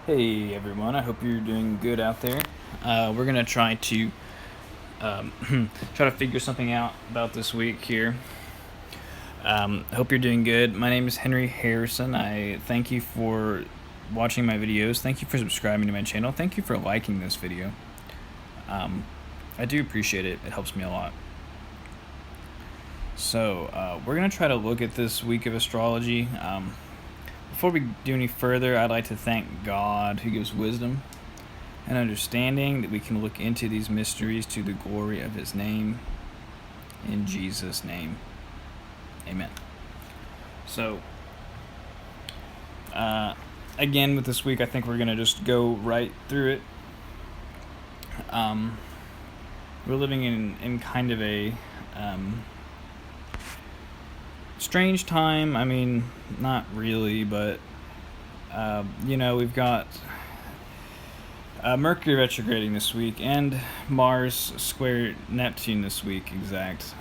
Hey everyone, I hope you're doing good out there. We're gonna try to try to figure something out about this week here. Hope you're doing good. My name is Henry Harrison. I thank you for watching my videos. Thank you for subscribing to my channel. Thank you for liking this video. I do appreciate it. It helps me a lot. So we're gonna try to look at this week of astrology. Before we do any further, I'd like to thank God, who gives wisdom and understanding, that we can look into these mysteries to the glory of His name. In Jesus' name, amen. So, again, with this week, I think we're going to just go right through it. We're living in kind of a strange time. I mean, not really, but we've got Mercury retrograding this week and Mars square Neptune this week, exact.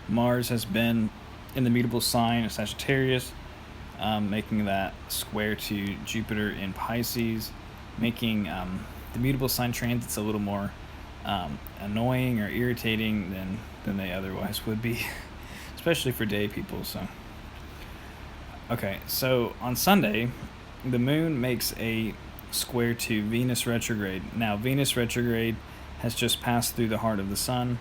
Mars has been in the mutable sign of Sagittarius, making that square to Jupiter in Pisces, making the mutable sign transits a little more annoying or irritating than they otherwise would be. Especially for day people. So on Sunday, the moon makes a square to Venus retrograde. Now, Venus retrograde has just passed through the heart of the sun.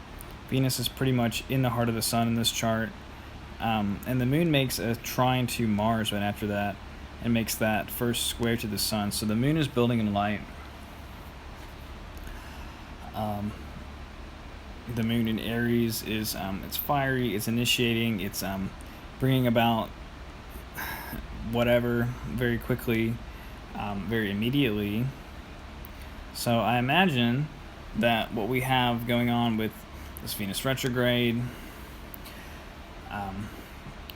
Venus is pretty much in the heart of the sun in this chart. And the moon makes a trine to Mars right after that and makes that first square to the sun. So the moon is building in light. The moon in Aries is it's fiery, it's initiating, it's bringing about whatever very quickly, very immediately. So I imagine that what we have going on with this Venus retrograde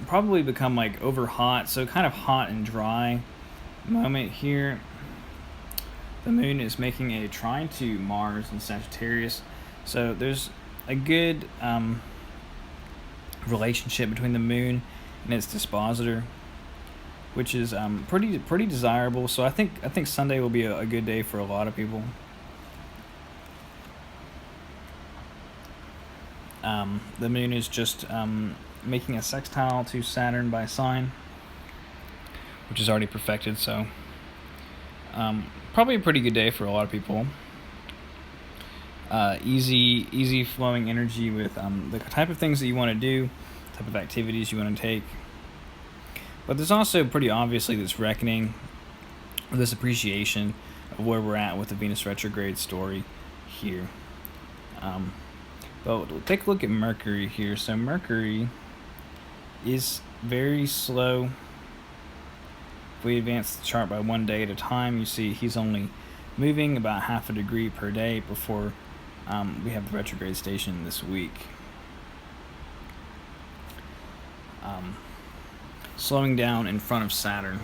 probably become like over hot, so kind of hot and dry moment here. The moon is making a trine to Mars in Sagittarius. So there's a good relationship between the moon and its dispositor, which is pretty desirable. So I think Sunday will be a good day for a lot of people. The moon is just making a sextile to Saturn by sign, which is already perfected. So probably a pretty good day for a lot of people. Easy flowing energy with the type of things that you want to do, type of activities you want to take. But there's also pretty obviously this reckoning, this appreciation of where we're at with the Venus retrograde story here. But we'll take a look at Mercury here. So Mercury is very slow. If we advance the chart by 1 day at a time, you see he's only moving about half a degree per day before we have the retrograde station this week. Slowing down in front of Saturn.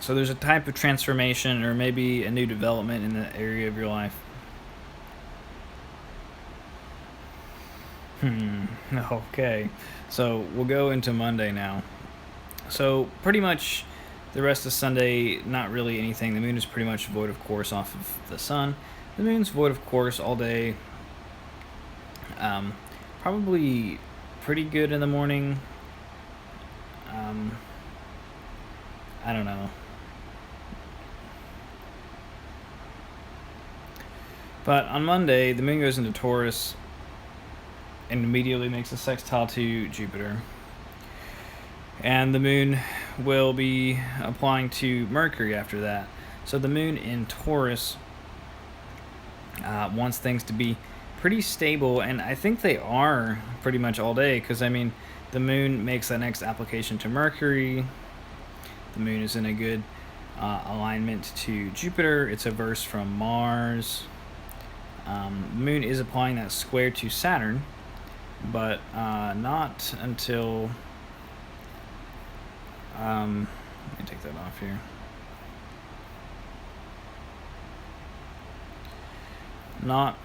So there's a type of transformation or maybe a new development in the area of your life. Okay, so we'll go into Monday now. So pretty much the rest of Sunday, not really anything. The moon is pretty much void of course off of the sun. The moon's void of course all day. Probably pretty good in the morning. I don't know. But on Monday, the moon goes into Taurus and immediately makes a sextile to Jupiter. And the moon will be applying to Mercury after that. So the moon in Taurus wants things to be pretty stable, and I think they are pretty much all day, because I mean the moon makes that next application to Mercury. The moon is in a good alignment to Jupiter. It's averse from Mars. The moon is applying that square to Saturn, but not until let me take that off here. Not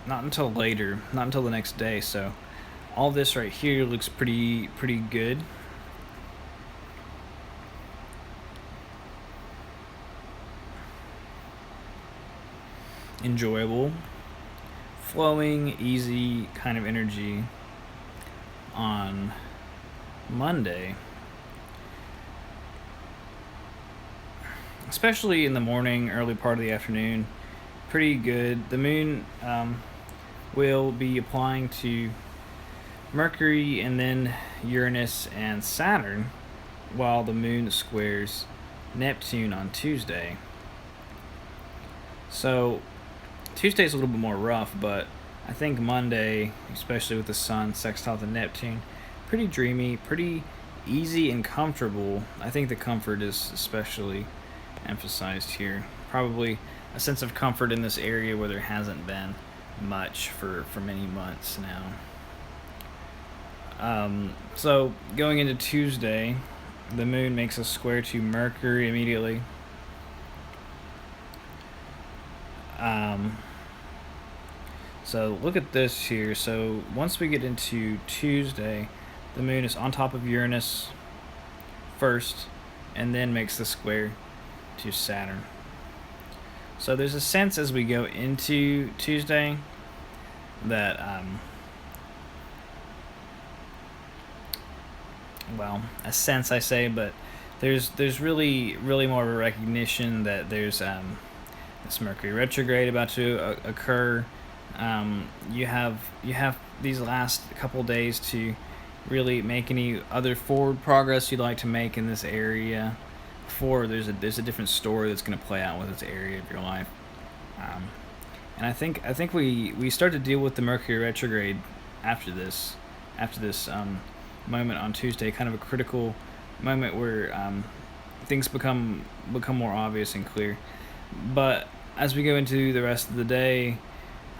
until later, not until the next day. So all this right here looks pretty good. enjoyable, flowing, easy kind of energy on Monday. Especially in the morning, early part of the afternoon, pretty good. The moon will be applying to Mercury and then Uranus and Saturn, while the moon squares Neptune on Tuesday. So Tuesday's a little bit more rough, but I think Monday, especially with the sun sextile to Neptune, pretty dreamy, pretty easy and comfortable. I think the comfort is especially emphasized here. Probably a sense of comfort in this area where there hasn't been much for many months now. So going into Tuesday, the moon makes a square to Mercury immediately. So look at this here. So once we get into Tuesday, the moon is on top of Uranus first, and then makes the square to Saturn. So there's a sense as we go into Tuesday that a sense I say, but there's really more of a recognition that there's this Mercury retrograde about to occur. You have these last couple days to really make any other forward progress you'd like to make in this area. Before there's a different story that's going to play out with this area of your life. And I think we start to deal with the Mercury retrograde after this moment on Tuesday, kind of a critical moment where things become more obvious and clear. But as we go into the rest of the day,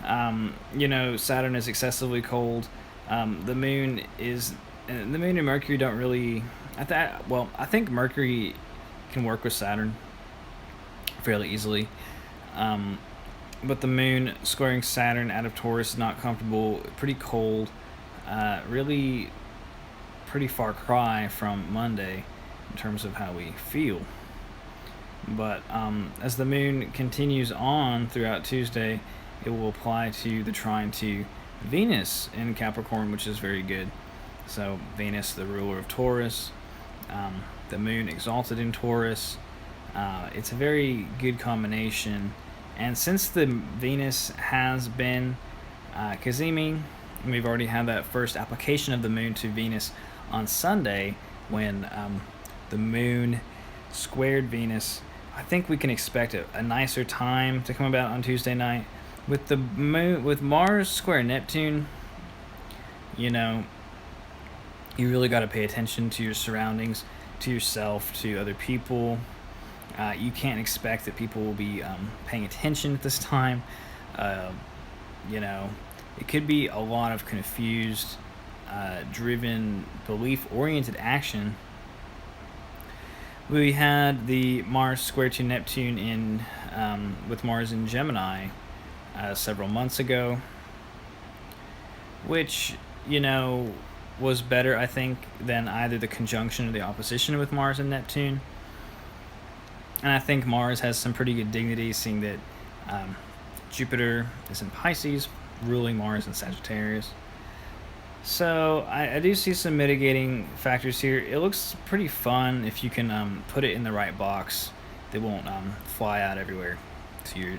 Saturn is excessively cold. The moon and Mercury don't really. I think Mercury can work with Saturn fairly easily. But the moon squaring Saturn out of Taurus is not comfortable, pretty cold, really pretty far cry from Monday in terms of how we feel. But as the moon continues on throughout Tuesday, it will apply to the trine to Venus in Capricorn, which is very good. So Venus, the ruler of Taurus, the moon exalted in Taurus. It's a very good combination. And since the Venus has been Cazimi, and we've already had that first application of the moon to Venus on Sunday when the moon squared Venus, I think we can expect a nicer time to come about on Tuesday night. With the moon, with Mars square Neptune, you really got to pay attention to your surroundings, to yourself, to other people. You can't expect that people will be paying attention at this time. It could be a lot of confused, driven, belief-oriented action. We had the Mars square to Neptune in with Mars in Gemini several months ago, which was better, I think, than either the conjunction or the opposition with Mars and Neptune. And I think Mars has some pretty good dignity, seeing that Jupiter is in Pisces, ruling Mars in Sagittarius. So I do see some mitigating factors here. It looks pretty fun if you can put it in the right box. They won't fly out everywhere to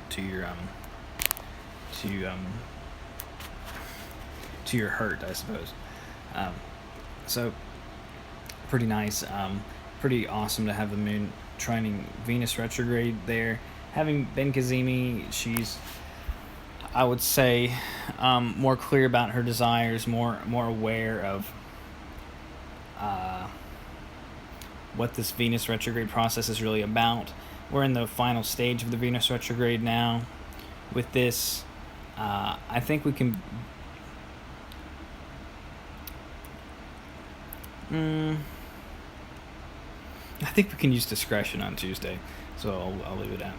your hurt, I suppose. So pretty nice, pretty awesome to have the moon trining Venus retrograde there. Having been Cazimi, she's, I would say, more clear about her desires, more aware of what this Venus retrograde process is really about. We're in the final stage of the Venus retrograde now. With this, I think we can. I think we can use discretion on Tuesday, so I'll leave it at.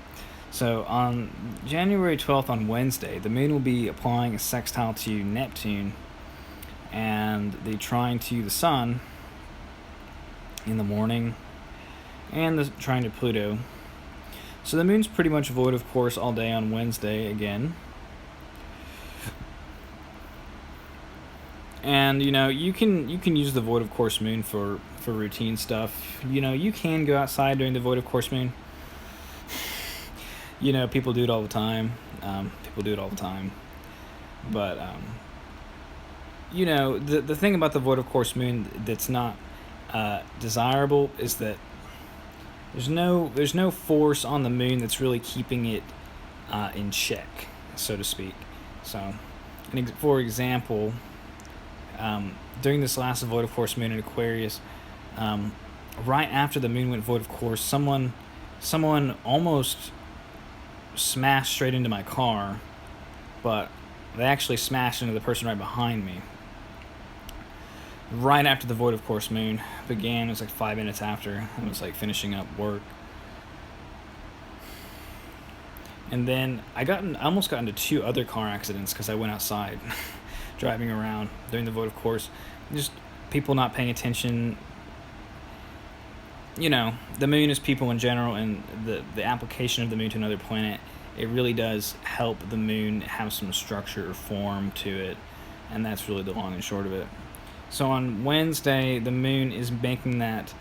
So on January 12th, on Wednesday, the moon will be applying a sextile to Neptune and the trine to the sun in the morning, and the trine to Pluto. So the moon's pretty much void of course all day on Wednesday again. And you can use the void of course moon for routine stuff. You can go outside during the void of course moon. People do it all the time. But the thing about the void of course moon that's not desirable is that there's no force on the moon that's really keeping it in check, so to speak. So, for example, during this last void of course moon in Aquarius, right after the moon went void of course, someone almost smashed straight into my car, but they actually smashed into the person right behind me. Right after the void of course moon began, it was like 5 minutes after. I was like finishing up work, and then I almost got into 2 other car accidents because I went outside driving around during the void of course. Just people not paying attention. The moon is people in general, and the application of the moon to another planet, it really does help the moon have some structure or form to it, and that's really the long and short of it. So on Wednesday, the moon is making that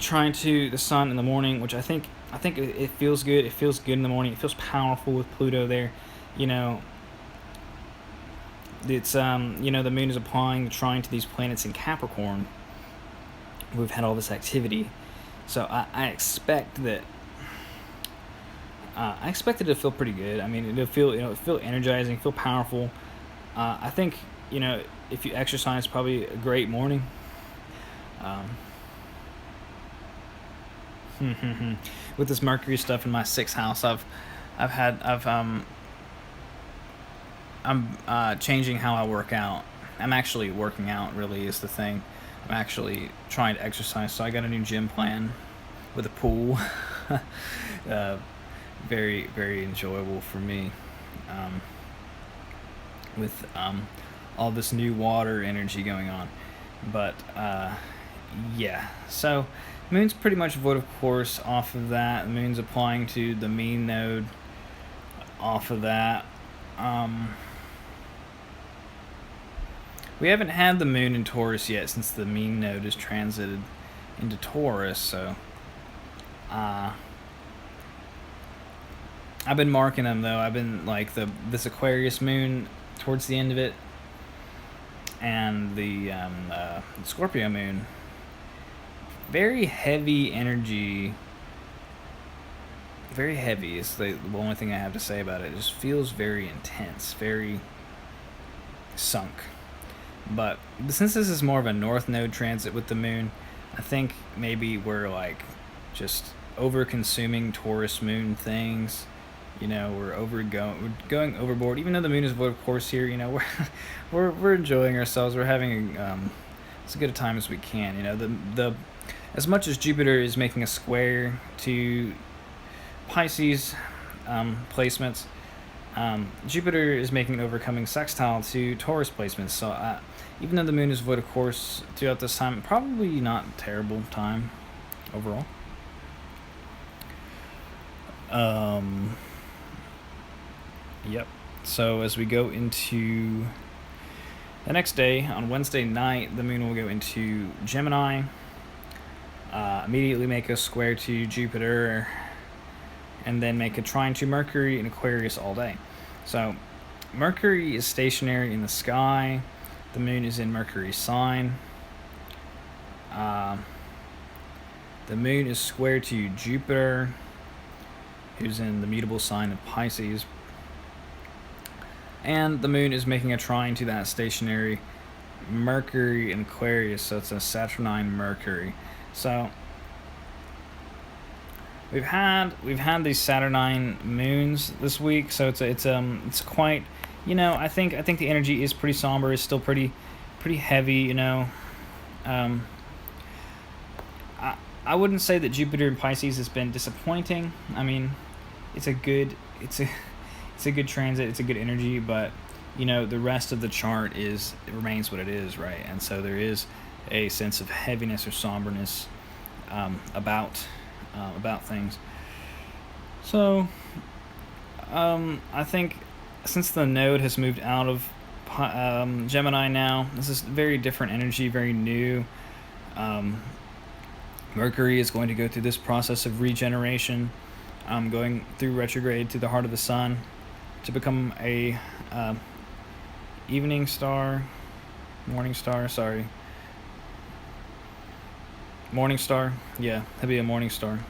trine to the sun in the morning, which I think it feels good. It feels good in the morning. It feels powerful with Pluto there. It's the moon is applying the trine to these planets in Capricorn. We've had all this activity, so I expect that. I expect it to feel pretty good. I mean, it'll feel energizing, feel powerful. I think if you exercise, probably a great morning. With this Mercury stuff in my 6th house, I'm changing how I work out. I'm actually working out, really is the thing. I'm actually trying to exercise, so I got a new gym plan with a pool. Very, very enjoyable for me. With all this new water energy going on. But yeah, so moon's pretty much void of course off of that. The moon's applying to the mean node off of that. We haven't had the moon in Taurus yet since the mean node is transited into Taurus, so I've been marking them though. I've been like this Aquarius moon towards the end of it, and the Scorpio moon. Very heavy energy. Very heavy is the only thing I have to say about it. It just feels very intense, very sunk. But since this is more of a north node transit with the moon, I think maybe we're like just over consuming Taurus moon things. We're going overboard. Even though the moon is void of course here, we're enjoying ourselves. We're having as good a time as we can. The as much as Jupiter is making a square to Pisces placements, Jupiter is making an overcoming sextile to Taurus placements. So even though the moon is void of course throughout this time, probably not a terrible time overall. Yep. So as we go into the next day, on Wednesday night, the moon will go into Gemini, immediately make a square to Jupiter, and then make a trine to Mercury in Aquarius all day. So Mercury is stationary in the sky. The moon is in Mercury's sign. The moon is square to Jupiter, who's in the mutable sign of Pisces. And the moon is making a trine to that stationary Mercury in Aquarius, so it's a Saturnine Mercury. So we've had these Saturnine moons this week, so it's quite, I think the energy is pretty somber. It's still pretty heavy. I wouldn't say that Jupiter in Pisces has been disappointing. I mean, it's a good transit. It's a good energy, but the rest of the chart remains what it is, right? And so there is a sense of heaviness or somberness about things. So, I think since the node has moved out of Gemini now, this is very different energy, very new. Um, Mercury is going to go through this process of regeneration, going through retrograde to the heart of the sun to become a morning star, yeah, he'll be a morning star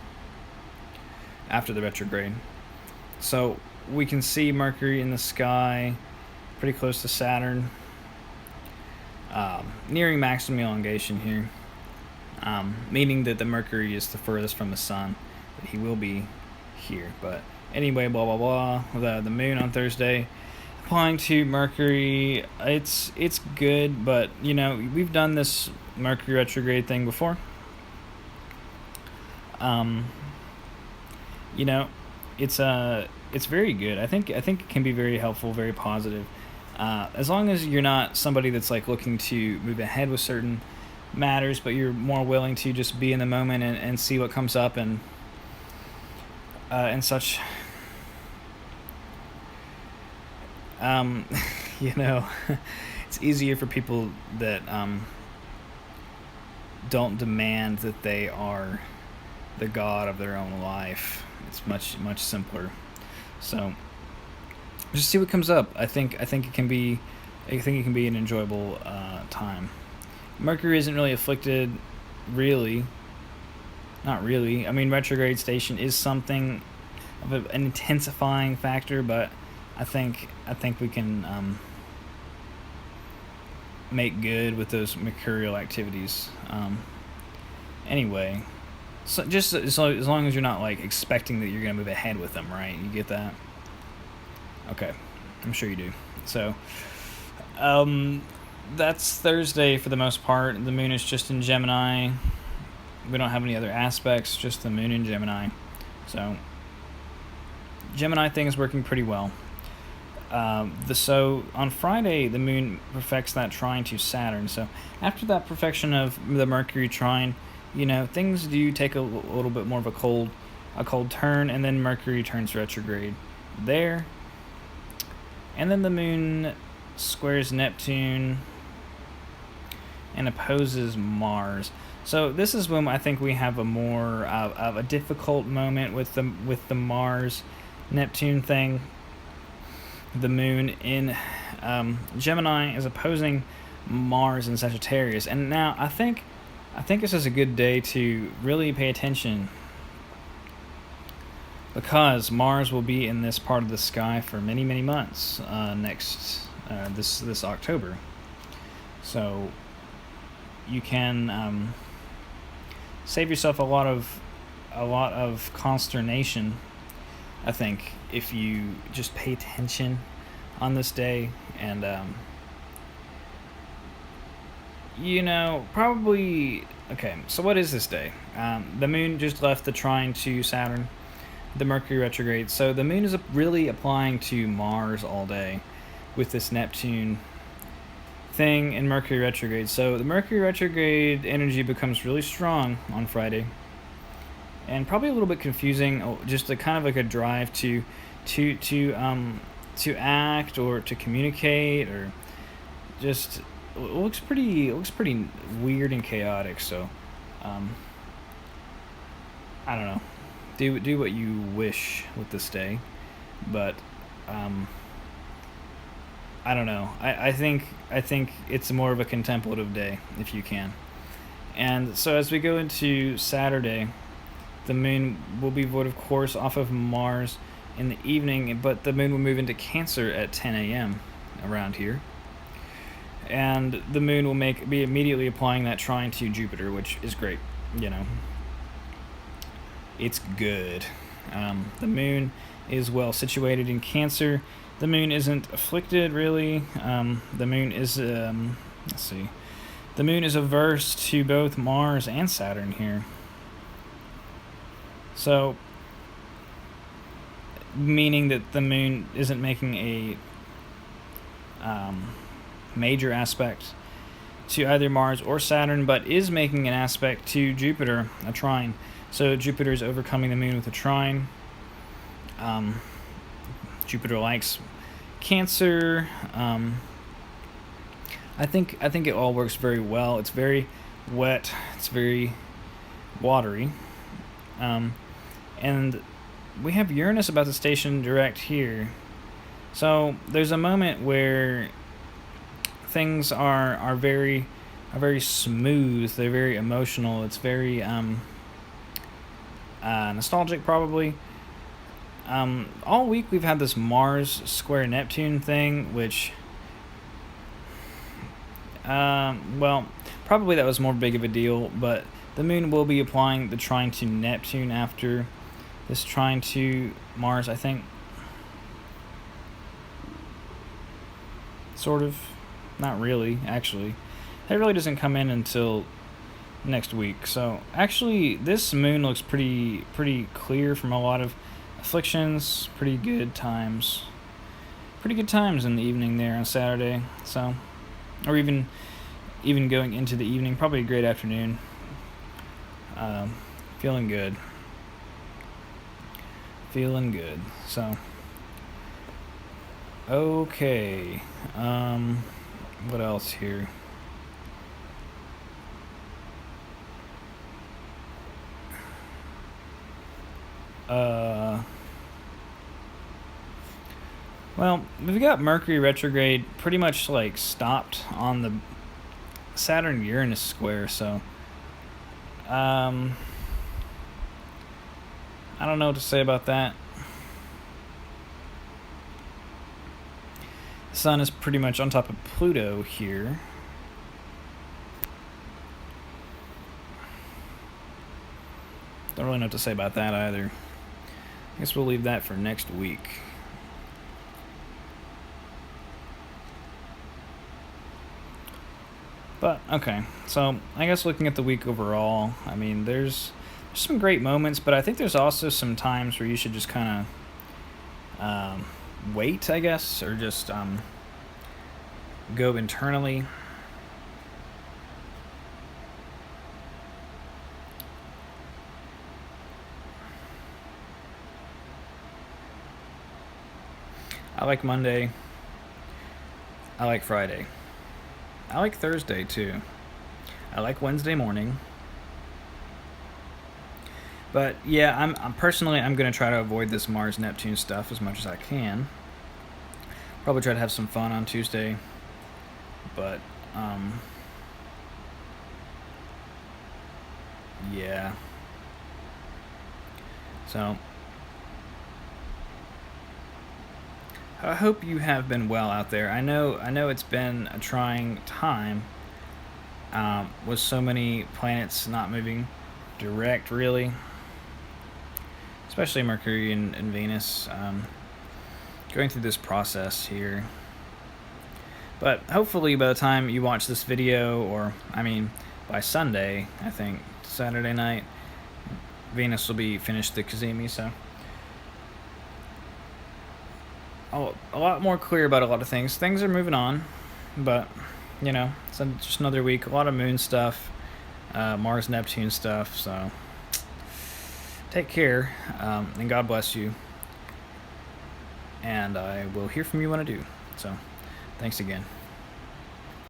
after the retrograde. So we can see Mercury in the sky pretty close to Saturn, nearing maximum elongation here, meaning that the Mercury is the furthest from the sun, but he will be here. But anyway, blah blah blah. The moon on Thursday applying to Mercury, it's good, but you know, we've done this Mercury retrograde thing before. You know, it's very good. I think it can be very helpful, very positive. As long as you're not somebody that's like looking to move ahead with certain matters, but you're more willing to just be in the moment and see what comes up and such. You know, it's easier for people that don't demand that they are the god of their own life. It's much simpler. So just see what comes up. I think it can be an enjoyable time. Mercury isn't really afflicted, really. Not really. I mean, retrograde station is something of an intensifying factor, but I think we can make good with those mercurial activities. Anyway, so just as long as you're not like expecting that you're gonna move ahead with them, right? You get that? Okay, I'm sure you do. So, that's Thursday for the most part. The moon is just in Gemini. We don't have any other aspects, just the moon in Gemini. So, Gemini thing is working pretty well. So on Friday, the moon perfects that trine to Saturn. So after that perfection of the Mercury trine, you know, things do take a little bit more of a cold turn, and then Mercury turns retrograde there. And then the moon squares Neptune and opposes Mars. So this is when I think we have a more of a difficult moment with the Mars Neptune thing. The moon in Gemini is opposing Mars in Sagittarius, and now I think this is a good day to really pay attention, because Mars will be in this part of the sky for many months this October. So you can save yourself a lot of consternation, I think, if you just pay attention on this day. And you know, probably, okay, so what is this day? The moon just left the trine to Saturn, the Mercury retrograde. So the moon is really applying to Mars all day with this Neptune thing in Mercury retrograde. So the Mercury retrograde energy becomes really strong on Friday, and probably a little bit confusing, just a kind of like a drive to act or to communicate, or just it looks pretty weird and chaotic. So I don't know, do what you wish with this day, but I don't know. I think it's more of a contemplative day if you can. And so as we go into Saturday, the moon will be void of course off of Mars in the evening, but the moon will move into Cancer at 10 a.m. around here. And the moon will be immediately applying that trine to Jupiter, which is great. You know, it's good. The moon is well situated in Cancer. The moon isn't afflicted, really. The moon is, let's see. The moon is averse to both Mars and Saturn here. So, meaning that the moon isn't making a major aspect to either Mars or Saturn, but is making an aspect to Jupiter, a trine. So Jupiter is overcoming the moon with a trine. Jupiter likes Cancer. I think it all works very well. It's very wet. It's very watery. And we have Uranus about to station direct here. So there's a moment where things are very smooth. They're very emotional. It's very nostalgic, probably. All week we've had this Mars square Neptune thing, which, well, probably that was more big of a deal, but the Moon will be applying the trine to Neptune after this trine to Mars, I think. Sort of. Not really, actually. That really doesn't come in until next week. So, actually, this Moon looks pretty clear from a lot of afflictions. Pretty good times in the evening there on Saturday. So, or even going into the evening, probably a great afternoon. Feeling good. So, okay. What else here? Well, we've got Mercury retrograde pretty much like stopped on the Saturn-Uranus square, so I don't know what to say about that. The Sun is pretty much on top of Pluto here. Don't really know what to say about that either. I guess we'll leave that for next week. But, okay, so I guess looking at the week overall, I mean, there's some great moments, but I think there's also some times where you should just kind of wait, I guess, or just go internally. I like Monday. I like Friday. I like Thursday too. I like Wednesday morning. But yeah, I'm personally gonna try to avoid this Mars Neptune stuff as much as I can. Probably try to have some fun on Tuesday. But yeah. So I hope you have been well out there. I know it's been a trying time with so many planets not moving direct, really. Especially Mercury and Venus going through this process here. But hopefully by the time you watch this video, or I mean by Sunday, I think, Saturday night, Venus will be finished the Cazimi, so a lot more clear about a lot of things. Things are moving on, but, you know, it's just another week. A lot of Moon stuff, Mars, Neptune stuff, so take care, and God bless you. And I will hear from you when I do. So, thanks again.